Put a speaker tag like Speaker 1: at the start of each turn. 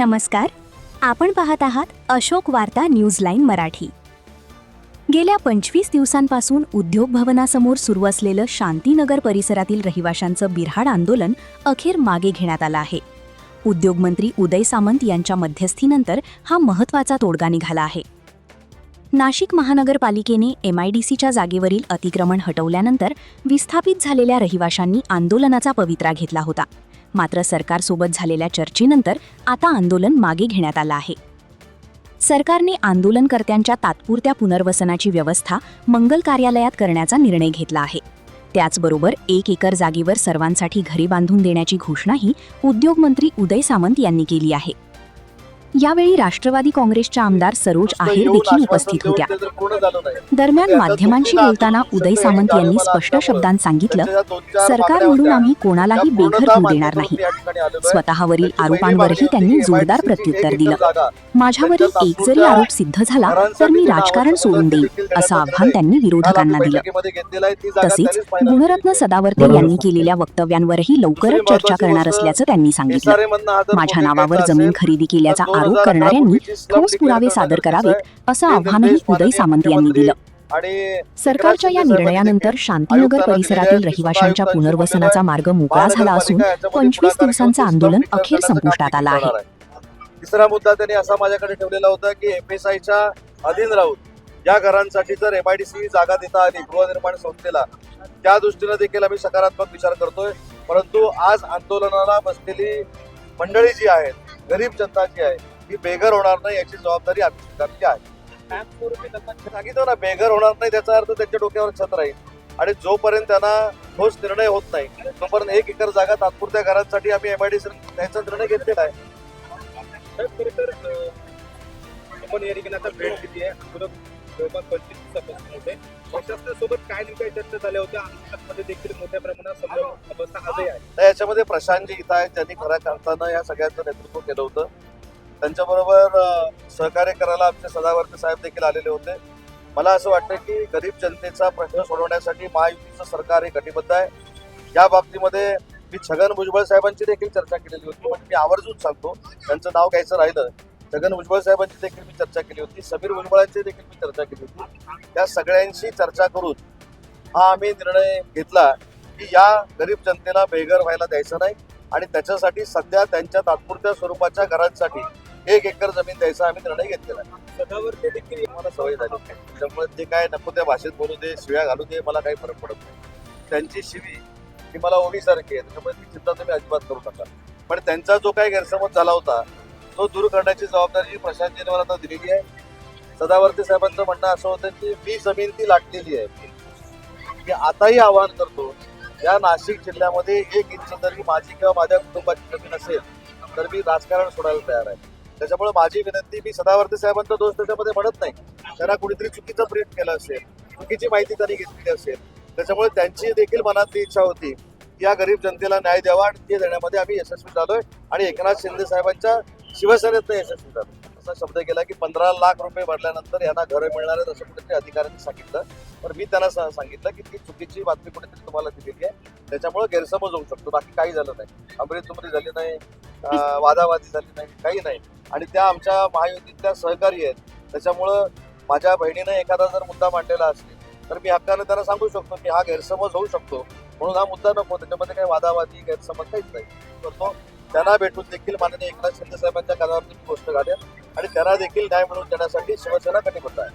Speaker 1: नमस्कार. आपण पाहत आहात अशोक वार्ता न्यूज लाईन मराठी. गेल्या 25 दिवसांपासून उद्योग भवनासमोर सुरू असलेलं शांतीनगर परिसरातील रहिवाशांचं बिऱ्हाड आंदोलन अखेर मागे घेण्यात आलं आहे. उद्योगमंत्री उदय सामंत यांच्या मध्यस्थीनंतर हा महत्त्वाचा तोडगा निघाला आहे. नाशिक महानगरपालिकेने MIDCच्या जागेवरील अतिक्रमण हटवल्यानंतर विस्थापित झालेल्या रहिवाशांनी आंदोलनाचा पवित्रा घेतला होता. मात्र सरकारसोबत झालेल्या चर्चेनंतर आता आंदोलन मागे घेण्यात आलं आहे. सरकारने आंदोलनकर्त्यांच्या तात्पुरत्या पुनर्वसनाची व्यवस्था मंगल कार्यालयात करण्याचा निर्णय घेतला आहे. त्याचबरोबर 1 एकर जागेवर सर्वांसाठी घरे बांधून देण्याची घोषणाही उद्योगमंत्री उदय सामंत यांनी केली आहे. यावेळी राष्ट्रवादी काँग्रेसच्या आमदार सरोज आहेर देखील उपस्थित होत्या. दरम्यान माध्यमांशी बोलताना उदय सामंत यांनी स्पष्ट शब्दांत सांगितलं, सरकारकडून आम्ही कोणालाही बेघर होऊ देणार नाही. स्वतःवरील आरोपांवरही त्यांनी जोरदार प्रत्युत्तर दिलं. माझ्यावरील एक जरी आरोप सिद्ध झाला तर मी राजकारण सोडून देईन, असं आव्हान त्यांनी विरोधकांना दिलं. तसेच गुणरत्न सदावर्ते यांनी केलेल्या वक्तव्यांवरही लवकरच चर्चा करणार असल्याचं त्यांनी सांगितलं. माझ्या नावावर जमीन खरेदी केल्याचा आरोप करणाऱ्यांनी ठोस पुरावे सादर करावेत, असं आव्हानही उदय सामंत यांनी दिलं. सरकारच्या या निर्णयानंतर शांतीनगर परिसरातील रहिवाशांच्या पुनर्वसनाचा मार्ग मोकळा झाला असून 25 दिवसांचं आंदोलन अखेर संपुष्टात आलं आहे.
Speaker 2: तिसरा मुद्दा त्यांनी असा माझ्याकडे ठेवलेला होता की FSIच्या अधीन राहून या घरांसाठी जर MIDC जागा देता आली गृहनिर्माण संस्थेला, त्या दृष्टीने देखील आम्ही सकारात्मक विचार करतोय. परंतु आज आंदोलनाला बसलेली मंडळी जी आहेत, गरीब जनता जी आहे, ही बेघर होणार नाही याची जबाबदारी आम्ही स्वीकारली आहे. सांगितलं ना, बेघर होणार नाही त्याचा अर्थ त्यांच्या डोक्यावर छत राहील. आणि जोपर्यंत त्यांना ठोस निर्णय होत नाही तोपर्यंत 1 एकर जागा तात्पुरत्या घरांसाठी आम्ही MIDC द्यायचा निर्णय घेतलेला आहे.
Speaker 3: आपण या ठिकाणी आता भेट दिली आहे. जवळपास 25 दिवसापासून होते. प्रशासनासोबत काय नेमक्या चर्चा झाल्या होत्या? आंदोलनामध्ये देखील मोठ्या प्रमाणात संभ्रम अवस्था आजही आहे.
Speaker 2: याच्यामध्ये प्रशांतजी इथं आहेत, ज्यांनी खऱ्या अर्थानं या सगळ्यांचं नेतृत्व केलं होतं. त्यांच्याबरोबर सहकार्य करायला आमचे सदावर्ते साहेब देखील आलेले होते. मला असं वाटतं की गरीब जनतेचा प्रश्न सोडवण्यासाठी महायुतीचं सरकार हे कटिबद्ध आहे. या बाबतीमध्ये मी छगन भुजबळ साहेबांची देखील चर्चा केलेली होती. म्हणजे मी आवर्जून सांगतो, त्यांचं नाव घ्यायचं राहिलं, छगन भुजबळ साहेबांची देखील मी चर्चा केली होती, समीर भुजबळांची देखील मी चर्चा केली होती. त्या सगळ्यांशी चर्चा करून हा आम्ही निर्णय घेतला की या गरीब जनतेला बेघर व्हायला द्यायचं नाही आणि त्याच्यासाठी सध्या त्यांच्या तात्पुरत्या स्वरूपाच्या घरांसाठी 1 एकर जमीन द्यायचा आम्ही निर्णय घेतलेला आहे.
Speaker 3: सदावर्ते देखील
Speaker 2: मला सवय झाली, त्यामुळे ते काय नको त्या भाषेत बोलू दे, शिव्या घालू दे, मला काही फरक पडत नाही. त्यांची शिवी ही मला ओवीसारखी आहे, त्याच्यामुळे ती चिंता तुम्ही अजिबात करू नका. पण त्यांचा जो काही गैरसमज झाला होता तो दूर करण्याची जबाबदारी प्रशांतजीने मला आता दिलेली आहे. सदावर्ते साहेबांचं म्हणणं असं होतं की मी जमीन ती लाटलेली आहे. मी आताही आवाहन करतो, या नाशिक जिल्ह्यामध्ये 1 इंच जरी माझी किंवा माझ्या कुटुंबाची जमीन असेल तर मी राजकारण सोडायला तयार आहे. त्याच्यामुळे माझी विनंती, मी सदावर्ते साहेबांचा दोष त्याच्यामध्ये म्हणत नाही, त्यांना कुणीतरी चुकीचं प्रिंट केलं असेल, चुकीची माहिती त्यांनी घेतलेली असेल, त्याच्यामुळे त्यांची देखील मनातली इच्छा होती की या गरीब जनतेला न्याय द्यावा आणि ते देण्यामध्ये आम्ही यशस्वी झालोय. आणि एकनाथ शिंदे साहेबांच्या शिवसेनेत यशस्वी झालो. असा शब्द केला की 15 लाख रुपये भरल्यानंतर यांना घरं मिळणार आहेत असं कुठेतरी अधिकाऱ्यांनी सांगितलं. पण मी त्यांना सांगितलं की ती चुकीची बातमी कुठेतरी तुम्हाला दिलेली आहे, त्याच्यामुळे गैरसमज होऊ शकतो. बाकी काही झालं नाही, अमृतुमरी झाली नाही, वादावादी झाली नाही, काही नाही. आणि त्या आमच्या महायुतीतल्या सहकारी आहेत. त्याच्यामुळं माझ्या बहिणीनं एखादा जर मुद्दा मांडलेला असेल तर मी हक्कानं त्यांना सांगू शकतो की हा गैरसमज होऊ शकतो, म्हणून हा मुद्दा नको, त्याच्यामध्ये काही वादावादी गैरसमज काहीच नाही करतो. त्यांना भेटून देखील माननीय एकनाथ शिंदे साहेबांच्या कानावरती गोष्ट घालेल आणि त्यांना देखील न्याय मिळवून देण्यासाठी शिवसेना कटिबद्ध आहे.